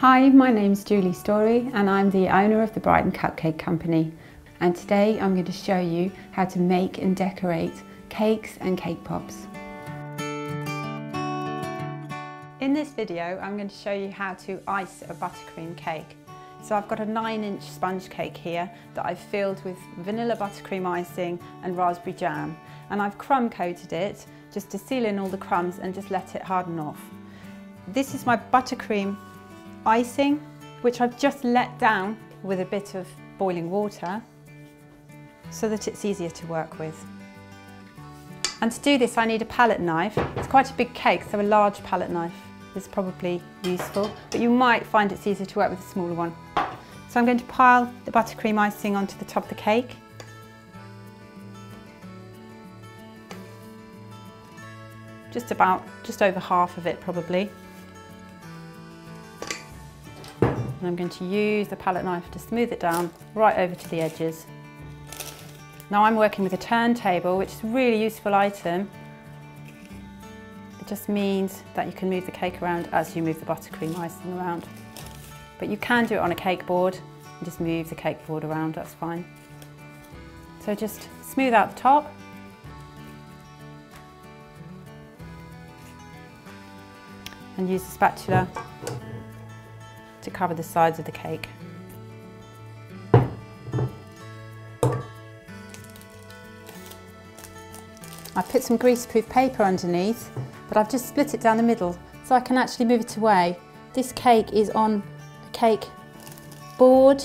Hi, my name's Julie Story and I'm the owner of the Brighton Cupcake Company, and today I'm going to show you how to make and decorate cakes and cake pops. In this video I'm going to show you how to ice a buttercream cake. So I've got a 9-inch sponge cake here that I've filled with vanilla buttercream icing and raspberry jam, and I've crumb coated it just to seal in all the crumbs and just let it harden off. This is my buttercream icing, which I've just let down with a bit of boiling water so that it's easier to work with. And to do this I need a palette knife. It's quite a big cake, so a large palette knife is probably useful, but you might find it's easier to work with a smaller one. So I'm going to pile the buttercream icing onto the top of the cake. Just over half of it probably. And I'm going to use the palette knife to smooth it down right over to the edges. Now I'm working with a turntable, which is a really useful item. It just means that you can move the cake around as you move the buttercream icing around. But you can do it on a cake board and just move the cake board around, that's fine. So just smooth out the top. And use the spatula to cover the sides of the cake. I put some greaseproof paper underneath, but I've just split it down the middle so I can actually move it away. This cake is on a cake board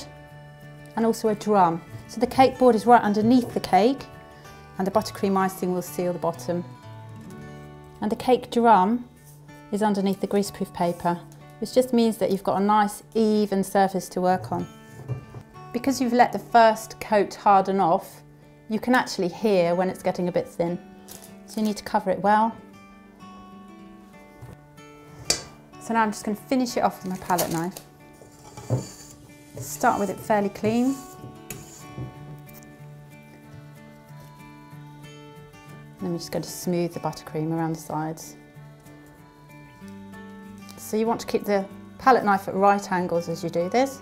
and also a drum. So the cake board is right underneath the cake and the buttercream icing will seal the bottom. And the cake drum is underneath the greaseproof paper, which just means that you've got a nice even surface to work on. Because you've let the first coat harden off, you can actually hear when it's getting a bit thin. So you need to cover it well. So now I'm just going to finish it off with my palette knife. Start with it fairly clean. And then we're just going to smooth the buttercream around the sides. So you want to keep the palette knife at right angles as you do this.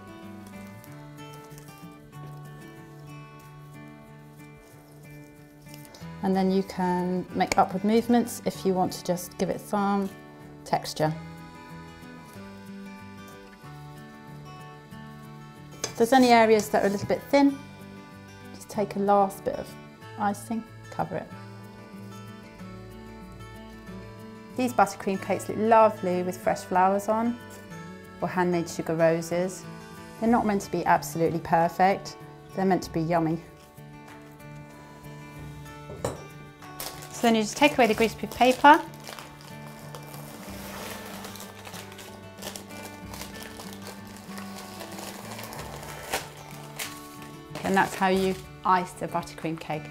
And then you can make upward movements if you want to just give it some texture. If there's any areas that are a little bit thin, just take a last bit of icing, cover it. These buttercream cakes look lovely with fresh flowers on, or handmade sugar roses. They're not meant to be absolutely perfect, they're meant to be yummy. So then you just take away the greaseproof paper. And that's how you ice a buttercream cake.